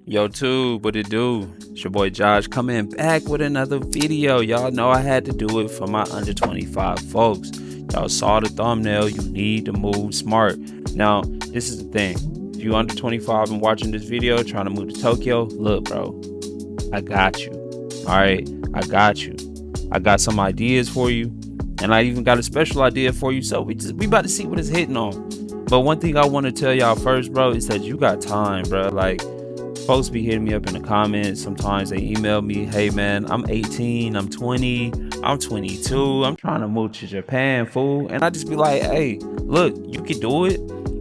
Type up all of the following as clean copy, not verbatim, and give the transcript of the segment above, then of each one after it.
Yo, too, what it do? It's your boy Josh coming back with another video. Y'all know I had to do it for my under 25 folks. Y'all saw the thumbnail. You need to move smart. Now, this is the thing. If you under 25 and watching this video, trying to move to Tokyo, look, bro, I got you. All right, I got you. I got some ideas for you, and I even got a special idea for you. So we about to see what it's hitting on. But one thing I want to tell y'all first, bro, is that you got time, bro. Like, folks be hitting me up in the comments. Sometimes they email me, hey man, I'm 18, I'm 20, I'm 22, I'm trying to move to Japan, fool. And I just be like, hey, look, you can do it,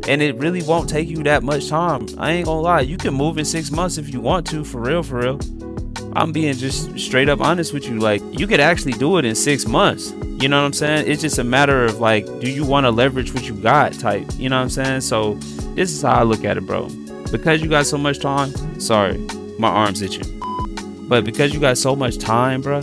and it really won't take you that much time. I ain't gonna lie, you can move in 6 months if you want to, for real. I'm being just straight up honest with you. Like, you could actually do it in 6 months. You know what I'm saying? It's just a matter of, like, do you want to leverage what you got type? You know what I'm saying? So this is how I look at it, bro. Because you got so much time, sorry, my arm's itching. But because you got so much time, bro,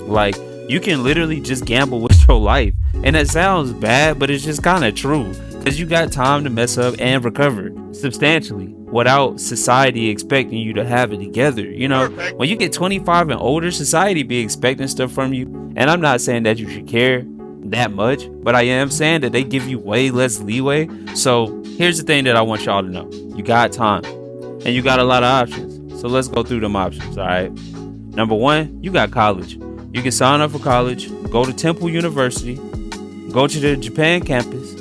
like, you can literally just gamble with your life. And that sounds bad, but it's just kind of true. Because you got time to mess up and recover substantially without society expecting you to have it together. You know, when you get 25 and older, society be expecting stuff from you. And I'm not saying that you should care that much, but I am saying that they give you way less leeway. So here's the thing that I want y'all to know. You got time and you got a lot of options. So let's go through them options. All right. Number one, you got college. You can sign up for college, go to Temple University, go to the Japan campus,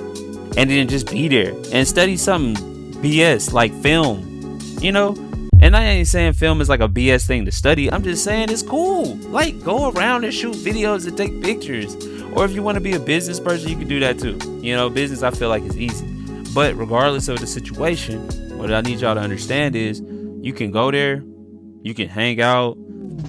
and then just be there and study something BS like film, you know? And I ain't saying film is like a BS thing to study. I'm just saying it's cool. Like, go around and shoot videos and take pictures. Or if you want to be a business person, you can do that too. You know, business I feel like is easy. But regardless of the situation, what I need y'all to understand is you can go there, you can hang out,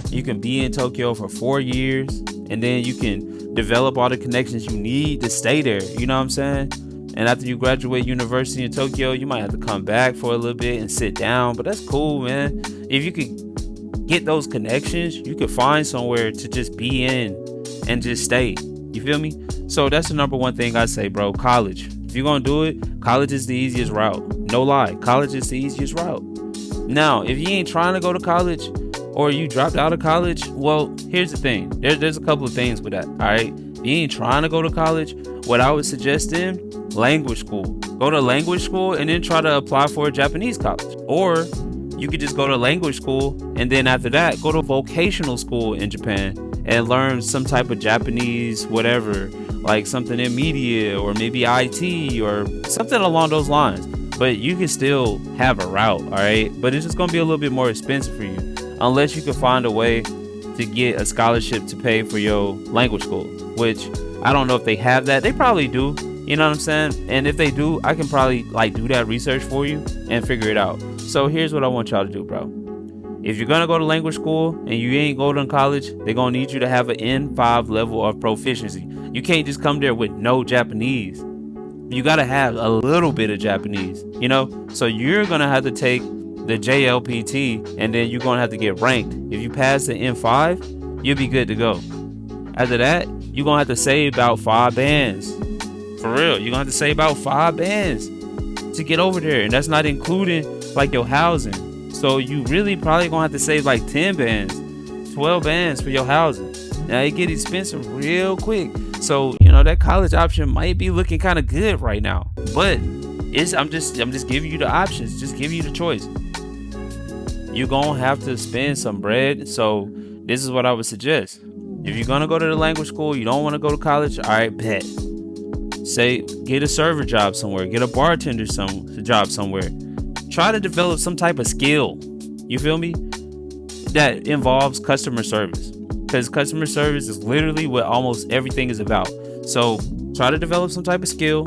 you can be in Tokyo for 4 years, and then you can develop all the connections you need to stay there. You know what I'm saying? And after you graduate university in Tokyo, you might have to come back for a little bit and sit down. But that's cool, man. If you could get those connections, you could find somewhere to just be in and just stay. You feel me? So that's the number one thing I say, bro. College. If you're going to do it, college is the easiest route. No lie. College is the easiest route. Now, if you ain't trying to go to college or you dropped out of college, well, here's the thing. There's a couple of things with that, all right? If you ain't trying to go to college, what I would suggest then, language school. Go to language school and then try to apply for a Japanese college. Or you could just go to language school and then after that, go to vocational school in Japan and learn some type of Japanese, whatever, like something in media or maybe IT or something along those lines. But you can still have a route, all right? But it's just going to be a little bit more expensive for you unless you can find a way to get a scholarship to pay for your language school, which I don't know if they have that. They probably do. You know what I'm saying? And if they do, I can probably like do that research for you and figure it out. So here's what I want y'all to do, bro. If you're going to go to language school and you ain't going to college, they're going to need you to have an N5 level of proficiency. You can't just come there with no Japanese. You got to have a little bit of Japanese, you know? So you're going to have to take the JLPT and then you're going to have to get ranked. If you pass the N5, you'll be good to go. After that, you're going to have to say about 5 bands. For real, you're going to have to say about 5 bands to get over there. And that's not including like your housing. So you really probably going to have to save like 10 bands, 12 bands for your housing. Now it get expensive real quick. So, you know, that college option might be looking kind of good right now. But I'm just giving you the options, just giving you the choice. You're going to have to spend some bread. So this is what I would suggest. If you're going to go to the language school, you don't want to go to college, all right, bet. Say, get a server job somewhere, get a bartender job somewhere. Try to develop some type of skill, you feel me, that involves customer service. Because customer service is literally what almost everything is about. So try to develop some type of skill,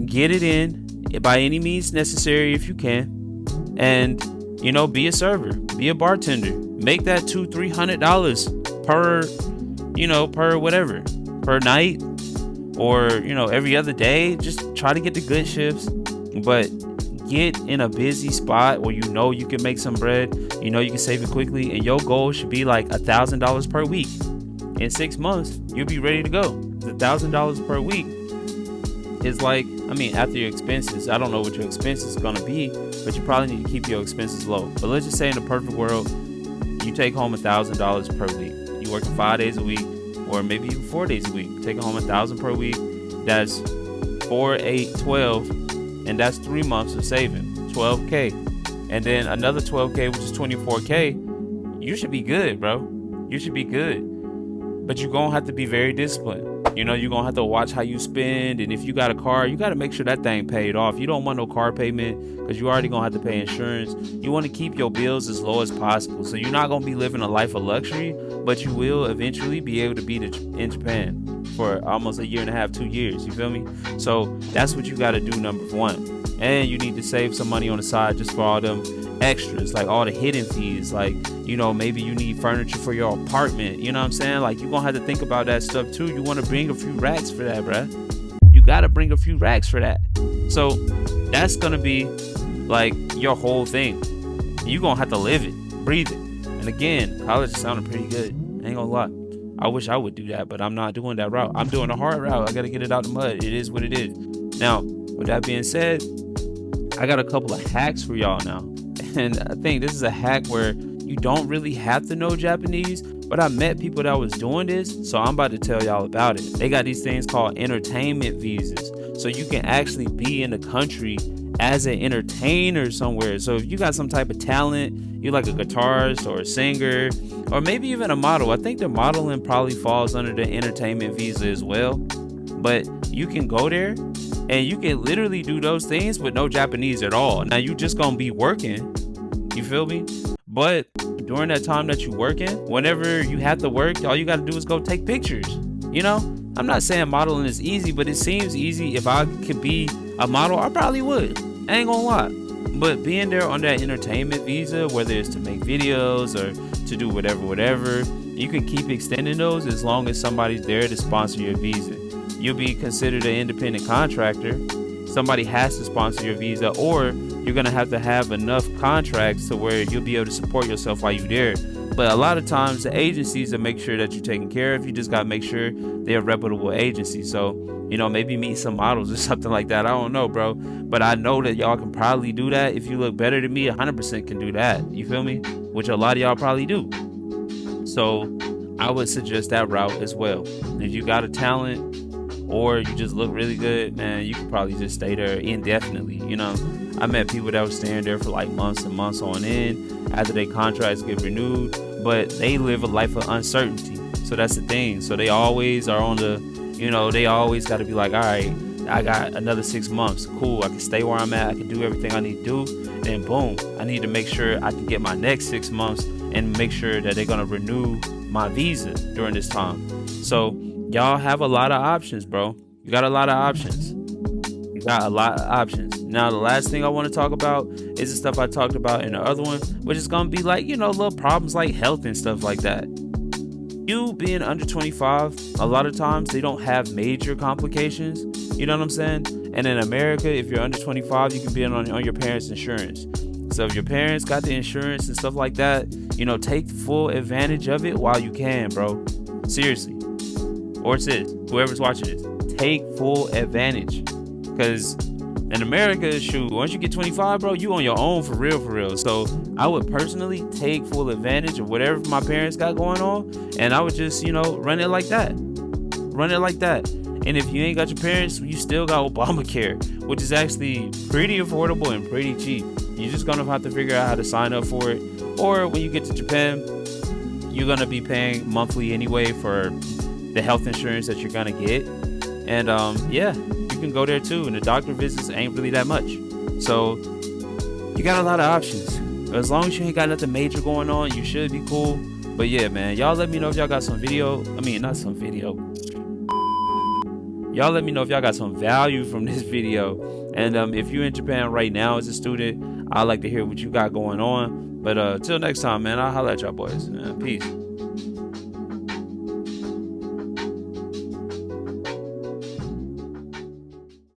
get it in by any means necessary if you can, and, you know, be a server, be a bartender. Make that $200-300 per, you know, per whatever, per night, or, you know, every other day. Just try to get the good shifts, but get in a busy spot where you know you can make some bread, you know you can save it quickly, and your goal should be like $1,000 per week. In 6 months, you'll be ready to go. $1,000 per week. is like, I mean, after your expenses, I don't know what your expenses is gonna be, but you probably need to keep your expenses low. But let's just say in the perfect world, you take home $1,000 per week. You work 5 days a week, or maybe even 4 days a week. Take home $1,000 per week. That's 4, 8, 12, and that's 3 months of saving, $12K. And then another $12K, which is $24K. You should be good, bro. You should be good. But you're gonna have to be very disciplined. You know, you're gonna have to watch how you spend, and if you got a car, you gotta make sure that thing paid off. You don't want no car payment because you already gonna have to pay insurance. You want to keep your bills as low as possible, so you're not gonna be living a life of luxury, but you will eventually be able to be in Japan for almost a year and a half, 2 years. You feel me? So that's what you gotta do, number one. And you need to save some money on the side just for all them extras, like all the hidden fees. Like, you know, maybe you need furniture for your apartment. You know what I'm saying? Like, you're gonna have to think about that stuff too. You want to bring a few racks for that, bruh. You gotta bring a few racks for that. So that's gonna be like your whole thing. You're gonna have to live it, breathe it. And again, college is sounding pretty good. I ain't gonna lie. I wish I would do that, but I'm not doing that route. I'm doing the hard route. I gotta get it out the mud. It is what it is. Now, with that being said, I got a couple of hacks for y'all now. And I think this is a hack where you don't really have to know Japanese, but I met people that was doing this, so I'm about to tell y'all about it. They got these things called entertainment visas, so you can actually be in the country as an entertainer somewhere. So if you got some type of talent, you like a guitarist or a singer, or maybe even a model. I think the modeling probably falls under the entertainment visa as well, but you can go there and you can literally do those things with no Japanese at all. Now you just gonna be working, you feel me? But during that time that you working, whenever you have to work, all you gotta do is go take pictures. You know, I'm not saying modeling is easy, but it seems easy. If I could be a model, I probably would. I ain't gonna lie. But being there on that entertainment visa, whether it's to make videos or to do whatever, you can keep extending those as long as somebody's there to sponsor your visa. You'll be considered an independent contractor. Somebody has to sponsor your visa, or you're gonna have to have enough contracts to where you'll be able to support yourself while you're there. But a lot of times the agencies that make sure that you're taken care of, you just gotta make sure they're a reputable agency. So, you know, maybe meet some models or something like that. I don't know, bro. But I know that y'all can probably do that. If you look better than me, 100% can do that. You feel me? Which a lot of y'all probably do. So I would suggest that route as well. If you got a talent, or you just look really good, man, you could probably just stay there indefinitely. You know, I met people that were staying there for like months and months on end after their contracts get renewed, but they live a life of uncertainty. So that's the thing. So they always are on the, you know, they always got to be like, all right, I got another 6 months. Cool, I can stay where I'm at. I can do everything I need to do. Then boom, I need to make sure I can get my next 6 months and make sure that they're going to renew my visa during this time. So y'all have a lot of options, bro. You got a lot of options. You got a lot of options. Now, the last thing I want to talk about is the stuff I talked about in the other one, which is going to be like, you know, little problems like health and stuff like that. You being under 25, a lot of times they don't have major complications. You know what I'm saying? And in America, if you're under 25, you can be on your parents' insurance. So if your parents got the insurance and stuff like that, you know, take full advantage of it while you can, bro. Seriously. Or sis, whoever's watching this, take full advantage. Because in America, shoot, once you get 25, bro, you on your own for real. So I would personally take full advantage of whatever my parents got going on, and I would just, you know, run it like that. And if you ain't got your parents, you still got Obamacare, which is actually pretty affordable and pretty cheap. You're just gonna have to figure out how to sign up for it. Or when you get to Japan, you're gonna be paying monthly anyway for the health insurance that you're gonna get. And yeah, you can go there too, and the doctor visits ain't really that much. So you got a lot of options. As long as you ain't got nothing major going on, you should be cool. But yeah, man, y'all let me know if y'all got some video. Y'all let me know if y'all got some value from this video. And if you're in Japan right now as a student, I'd like to hear what you got going on. But till next time, man, I'll holler at y'all boys. Peace.